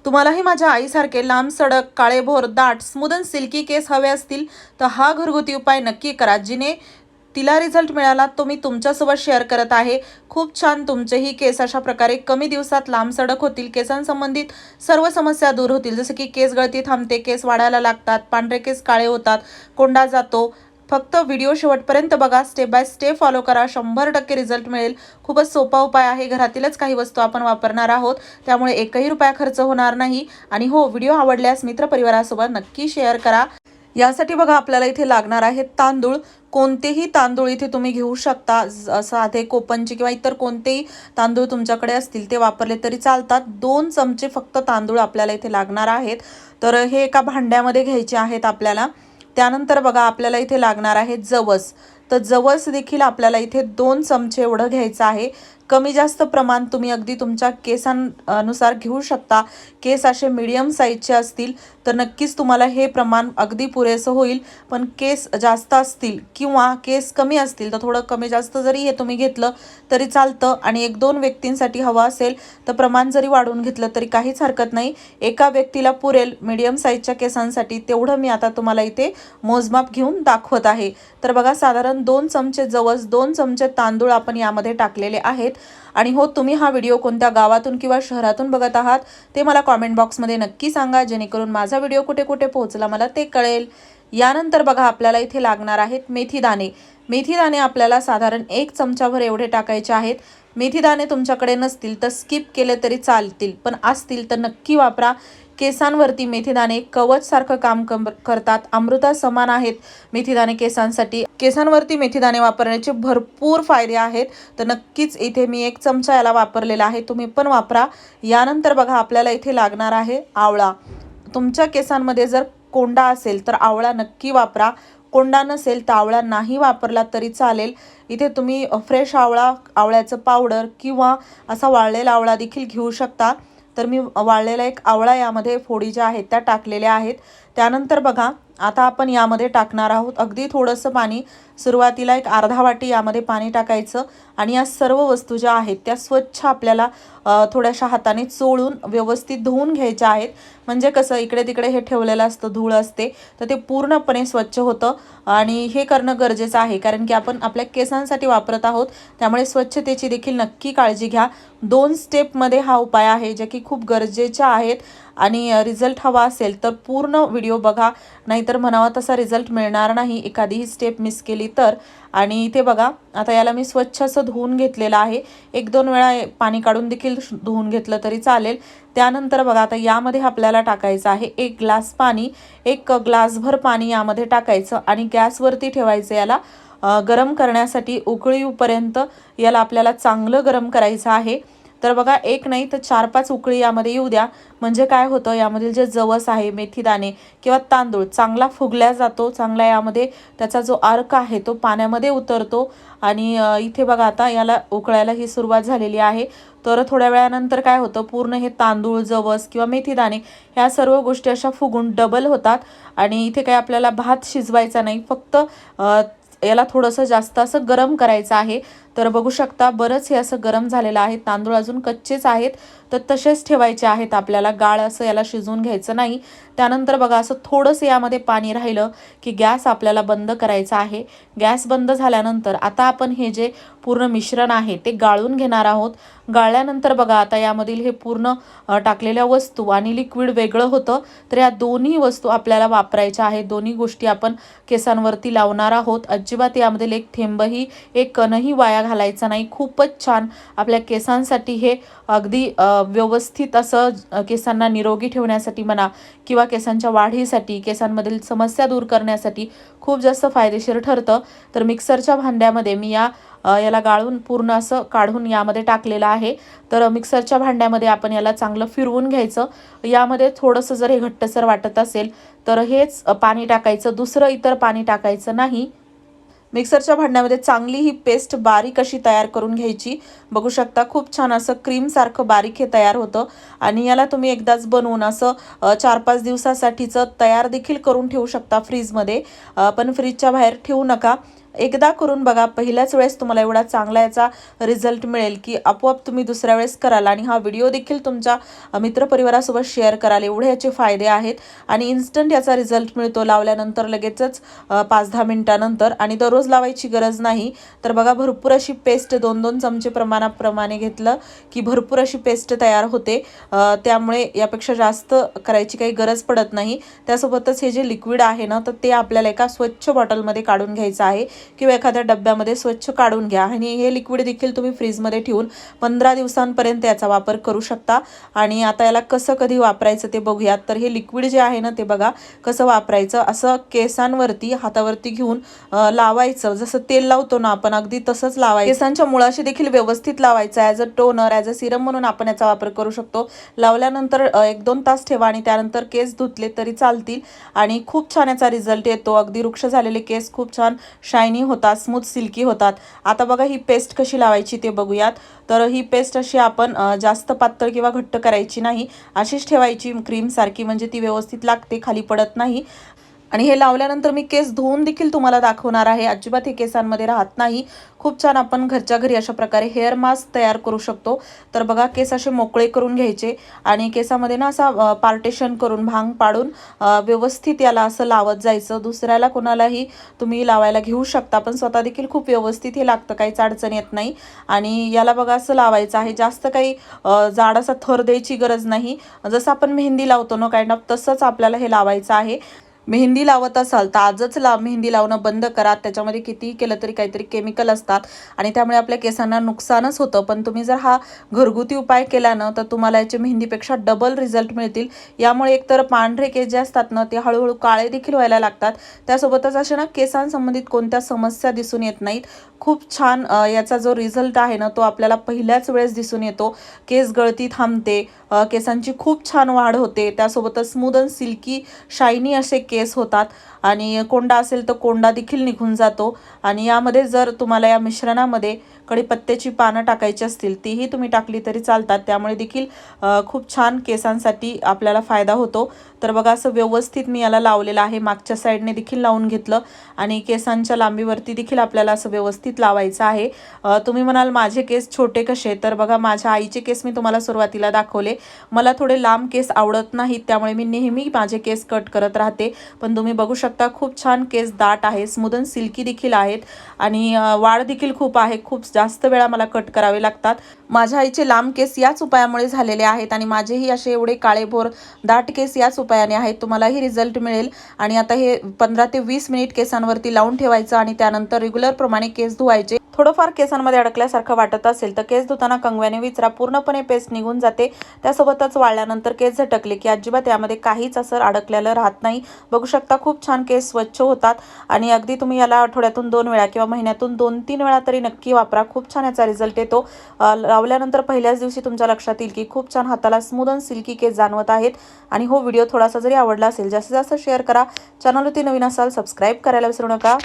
तुम्हालाही माझ्या आईसारखे लांब सडक काळेभोर दाट स्मूथ अँड सिल्की केस हवे असतील तर हा घरगुती उपाय नक्की करा, जिने तिला रिझल्ट मिळाला तो मी तुमच्यासोबत शेअर करत आहे। खूप छान तुमचेही केस अशा प्रकारे कमी दिवसात लांब सडक होतील, केसांसंबंधित सर्व समस्या दूर होतील, जसे की केस गळती थांबते, केस वाढायला लागतात, पांढरे केस काळे होतात, कोंडा जातो। फक्त व्हिडिओ शेवटपर्यंत बघा, स्टेप बाय स्टेप फॉलो करा, 100% रिझल्ट मिळेल। खूपच सोपा उपाय आहे, घरातीलच काही वस्तू आपण वापरणार आहोत, त्यामुळे एकही रुपया खर्च होणार नाही। आणि हो, व्हिडिओ आवडल्यास मित्रपरिवारासोबत नक्की शेअर करा। यासाठी बघा आपल्याला इथे लागणार आहे तांदूळ, कोणतेही तांदूळ इथे तुम्ही घेऊ शकता, साधे कोपनचे किंवा इतर कोणतेही तांदूळ तुमच्याकडे असतील ते वापरले तरी चालतात। 2 चमचे फक्त तांदूळ आपल्याला इथे लागणार आहेत, तर हे एका भांड्यामध्ये घ्यायचे आहेत आपल्याला। त्यानंतर बघा आपल्याला इथे लागणार आहे जवस, तर जवस देखील आपल्याला इथे 2 चमचे एवढं घ्यायचं आहे। कमी जास्त प्रमाण तुम्ही अगदी तुमच्या केसांनुसार घेऊ शकता। केस असे मीडियम साईजचे असतील तर नक्कीच तुम्हाला हे प्रमाण अगदी पुरेसं होईल, पण केस जास्त असतील किंवा केस कमी असतील तर थोडं कमी जास्त जरी हे तुम्ही घेतलं तरी चालतं। आणि 1-2 व्यक्तींसाठी हवं असेल तर प्रमाण जरी वाढवून घेतलं तरी काहीच हरकत नाही, एका व्यक्तीला पुरेल मीडियम साईजच्या केसांसाठी, तेवढं मी आता तुम्हाला इथे मोजमाप घेऊन दाखवत आहे। तर बघा साधारण 2 चमचे जवस, 2 चमचे तांदूळ आपण यामध्ये टाकलेले आहेत। आणि हो, तुम्ही हा व्हिडिओ कोणत्या गावातून किंवा शहरातून बघत आहात ते मला कॉमेंट बॉक्समध्ये नक्की सांगा, जेणेकरून माझा व्हिडिओ कुठे कुठे पोहोचला मला ते कळेल। यानंतर बघा आपल्याला इथे लागणार आहेत मेथी दाणे। मेथी दाणे आपल्याला साधारण 1 चमचाभर एवढे टाकायचे आहेत। मेथी दाणे तुमच्याकडे नसतील तर स्किप केले तरी चालतील, पण असतील तर नक्की वापरा। केसांवरती मेथीदाणे कवच सारखं काम करतात, अमृता समान आहेत मेथीदाणे केसांसाठी। केसांवरती मेथीदाणे वापरण्याचे भरपूर फायदे आहेत, तर नक्कीच इथे मी 1 चमचा याला वापरलेला आहे, तुम्ही पण वापरा। यानंतर बघा आपल्याला इथे लागणार आहे आवळा। तुमच्या केसांमध्ये जर कोंडा असेल तर आवळा नक्की वापरा, कोंडा नसेल तर आवळा नाही वापरला तरी चालेल। इथे तुम्ही फ्रेश आवळा, आवळ्याचं पावडर किंवा असा वाळलेला आवळा देखील घेऊ शकता। तर मी वाळलेला एक आवळा यामध्ये फोडी ज्या आहेत त्या टाकलेल्या आहेत। त्यानंतर बघा आता आपण यामध्ये टाकणार आहोत अगदी थोडंसं पाणी, सुरुवातीला एक अर्धा वाटी यामध्ये पाणी टाकायचं आणि या सर्व वस्तू ज्या आहेत त्या स्वच्छ आपल्याला थोड्याशा हाताने चोळून व्यवस्थित धुवून घ्यायच्या आहेत। म्हणजे कसं इकडे तिकडे हे ठेवलेलं असतं, धूळ असते, तर ते पूर्णपणे स्वच्छ होतं आणि हे करणं गरजेचं आहे, कारण की आपण आपल्या केसांसाठी वापरत आहोत, त्यामुळे स्वच्छतेची देखील नक्की काळजी घ्या। 2 स्टेपमध्ये हा उपाय आहे, जे की खूप गरजेच्या आहेत। आणि रिझल्ट हवा असेल तर पूर्ण व्हिडिओ बघा, नाहीतर म्हणावा तसा रिझल्ट मिळणार नाही एखादीही स्टेप मिस केली तर। आणि इथे बघा आता याला मी स्वच्छ असं धुवून घेतलेलं आहे, 1-2 वेळा पाणी काढून देखील धुवून घेतलं तरी चालेल। त्यानंतर बघा आता यामध्ये आपल्याला टाकायचं आहे 1 ग्लास पाणी, 1 ग्लासभर पाणी यामध्ये टाकायचं आणि गॅसवरती ठेवायचं याला गरम करण्यासाठी। उकळी येऊपर्यंत याला आपल्याला चांगलं गरम करायचं आहे। तर बघा 1 नाही तर 4-5 उकळी यामध्ये येऊ द्या, म्हणजे काय होतं यामधील जे जवस आहे, मेथीदाणे किंवा तांदूळ चांगला फुगल्या जातो, चांगला यामध्ये त्याचा जो अर्क आहे तो पाण्यामध्ये उतरतो। आणि इथे बघा आता याला उकळायला ही सुरुवात झालेली आहे। तर थोड्या वेळानंतर काय होतं, पूर्ण हे तांदूळ, जवस किंवा मेथीदाणे ह्या सर्व गोष्टी अशा फुगून डबल होतात। आणि इथे काय आपल्याला भात शिजवायचा नाही, फक्त याला थोडंसं जास्त असं गरम करायचं आहे। तर बघू शकता बरंच हे असं गरम झालेलं आहे, तांदूळ अजून कच्चेच आहेत, तर तसेच ठेवायचे आहेत आपल्याला, गाळ असं याला शिजवून घ्यायचं नाही। त्यानंतर बघा असं थोडंसं यामध्ये पाणी राहिलं की गॅस आपल्याला बंद करायचा आहे। गॅस बंद झाल्यानंतर आता आपण हे जे पूर्ण मिश्रण आहे ते गाळून घेणार आहोत। गाळल्यानंतर बघा आता यामधील हे पूर्ण टाकलेल्या वस्तू आणि लिक्विड वेगळं होतं, तर या दोन्ही वस्तू आपल्याला वापरायच्या आहेत। दोन्ही गोष्टी आपण केसांवरती लावणार आहोत, अजिबात यामधील एक थेंबही, एक कणही वाया घालायचा नाही। खूपच छान आपल्या केसांसाठी हे अगदी व्यवस्थित असं केसांना निरोगी ठेवण्यासाठी म्हणा किंवा केसांच्या वाढीसाठी, केसांमधील समस्या दूर करण्यासाठी खूप जास्त फायदेशीर ठरतं। तर मिक्सरच्या भांड्यामध्ये मी याला गाळून पूर्ण असं काढून यामध्ये टाकलेलं आहे। तर मिक्सरच्या भांड्यामध्ये आपण याला चांगलं फिरवून घ्यायचं। यामध्ये थोडंसं जर हे घट्टसर वाटत असेल तर हेच पाणी टाकायचं, दुसरं इतर पाणी टाकायचं नाही। मिक्सरच्या भांड्यामध्ये चांगली ही पेस्ट बारीक अशी तयार करून घ्यायची। बघू शकता खूप छान असं क्रीम सारखं बारीक हे तयार होतं आणि याला तुम्ही एकदाच बनवून असं 4-5 दिवसासाठीचं तयार देखील करून ठेवू शकता फ्रीजमध्ये, पण फ्रीजच्या बाहेर ठेवू नका। एकदा करून बघा, पहिल्याच वेळेस तुम्हाला एवढा चांगला याचा रिझल्ट मिळेल की आपोआप तुम्ही दुसऱ्या वेळेस कराल आणि हा व्हिडिओ देखील तुमच्या मित्रपरिवारासोबत शेअर कराल. एवढे याचे फायदे आहेत आणि इन्स्टंट याचा रिझल्ट मिळतो लावल्यानंतर लगेचच 5-10 मिनिटानंतर. आणि दररोज लावायची गरज नाही. तर बघा, भरपूर अशी पेस्ट 2-2 चमचे प्रमाणाप्रमाणे घेतलं की भरपूर अशी पेस्ट तयार होते. त्यामुळे यापेक्षा जास्त करायची काही गरज पडत नाही. त्यासोबतच हे जे लिक्विड आहे ना, तर ते आपल्याला एका स्वच्छ बॉटलमध्ये काढून घ्यायचं आहे किंवा एखाद्या डब्यामध्ये स्वच्छ काढून घ्या. आणि हे लिक्विड देखील तुम्ही फ्रीजमध्ये ठेवून 15 दिवसांपर्यंत याचा वापर करू शकता. आणि आता याला कसं कधी वापरायचं ते बघूयात. तर हे लिक्विड जे आहे ना, ते बघा कसं वापरायचं. असं केसांवरती हातावरती घेऊन लावायचं, जसं तेल लावतो ना आपण, अगदी तसंच लावायचं. केसांच्या मुळाशी देखील व्यवस्थित लावायचं. As a toner, as a Serum म्हणून आपण याचा वापर करू शकतो. लावल्यानंतर 1-2 तास ठेवा आणि त्यानंतर केस धुतले तरी चालतील आणि खूप छान याचा रिझल्ट येतो. अगदी रुक्ष झालेले केस खूप छान शायनी होतात, स्मूथ सिल्की होतात. आता बघा ही पेस्ट कशी लावायची ते बघूयात. तर ही पेस्ट अशी आपण जास्त पातळ किंवा घट्ट करायची नाही, अशीच ठेवायची क्रीम सारखी, म्हणजे ती व्यवस्थित लागते, खाली पडत नाही. आणि हे लावल्यानंतर मी केस धुवून देखील तुम्हाला दाखवणार आहे. अजिबात हे केसांमध्ये राहत नाही. खूप छान आपण घरच्या घरी अशा प्रकारे हेअर मास्क तयार करू शकतो. तर बघा, केस असे मोकळे करून घ्यायचे आणि केसामध्ये ना असा पार्टेशन करून, भांग पाडून व्यवस्थित याला असं लावत जायचं. दुसऱ्याला कोणालाही तुम्ही लावायला घेऊ शकता, पण स्वतः देखील खूप व्यवस्थित हे लागतं, काहीच अडचण येत नाही. आणि याला बघा असं लावायचं आहे. जास्त काही जाड असा थर द्यायची गरज नाही. जसं आपण मेहंदी लावतो ना, काइंड ऑफ तसंच आपल्याला हे लावायचं आहे. मेहंदी लावत असाल तर आजच मेहंदी लावणं बंद करा. त्याच्यामध्ये कितीही केलं तरी काहीतरी केमिकल असतात आणि त्यामुळे आपल्या केसांना नुकसानच होतं. पण तुम्ही जर हा घरगुती उपाय केला ना, तर तुम्हाला याचे मेहंदीपेक्षा डबल रिझल्ट मिळतील. यामुळे एकतर पांढरे केस जे असतात ना, ते हळूहळू काळे देखील व्हायला लागतात. त्यासोबतच अशा ना केसांसंबंधित कोणत्या समस्या दिसून येत नाहीत. खूप छान याचा जो रिझल्ट आहे ना, तो आपल्याला पहिल्याच वेळेस दिसून येतो. केस गळती थांबते, केसांची खूप छान वाढ होते. त्यासोबतच स्मूथ अँड सिल्की शायनी असे केस होतात आणि कोंडा असेल तर कोंडा देखील निघून जातो. आणि यामध्ये जर तुम्हाला या मिश्रणामध्ये कढीपत्त्याची पानं टाकायची असतील, तीही तुम्ही टाकली तरी चालतात. त्यामुळे देखील खूप छान केसांसाठी आपल्याला फायदा होतो. तर बघा, असं व्यवस्थित मी याला लावलेलं आहे. मागच्या साईडने देखील लावून घेतलं आणि केसांच्या लांबीवरती देखील आपल्याला असं व्यवस्थित लावायचं आहे. तुम्ही म्हणाल माझे केस छोटे कसे, तर बघा माझ्या आईचे केस मी तुम्हाला सुरुवातीला दाखवले. मला थोडे लांब केस आवडत नाहीत, त्यामुळे मी नेहमी माझे केस कट करत राहते. पण तुम्ही बघू शकता खूप छान केस दाट आहे, स्मूथ अँड सिल्की देखील आहेत आणि वाढ देखील खूप आहे. खूप जास्त वेळा मला कट करावे लागतात. माझ्या आईचे लांब केस याच उपायामुळे झालेले आहेत आणि माझेही असे एवढे काळेभोर दाट केस याच उपायाने आहेत. तुम्हालाही रिझल्ट मिळेल. आणि आता हे 15 ते 20 मिनिट केसांवरती लावून ठेवायचं आणि त्यानंतर रेग्युलर प्रमाणे केस धुवायचे. थोडंफार केसांमध्ये अडकल्यासारखं वाटत असेल तर केस धुताना कंगव्याने विचरा, पूर्णपणे पेस्ट निघून जाते. त्यासोबतच वाळल्यानंतर केस झटकले की अजिबात यामध्ये काहीच असर अडकलेलं राहत नाही. बघू शकता खूप छान केस स्वच्छ होतात आणि अगदी तुम्ही याला आठवड्यातून 2 वेळा किंवा महिन्यातून 2-3 वेळा तरी नक्की वापरा. खूप छान याचा रिझल्ट येतो. लावल्यानंतर पहिल्याच दिवशी तुमच्या लक्षात येईल की खूप छान हाताला स्मूथ अँड सिल्की केस जाणवत आहेत. आणि हो व्हिडिओ थोडासा जरी आवडला असेल, जास्तीत जास्त शेअर करा. चॅनलवरती नवीन असाल सबस्क्राईब करायला विसरू नका.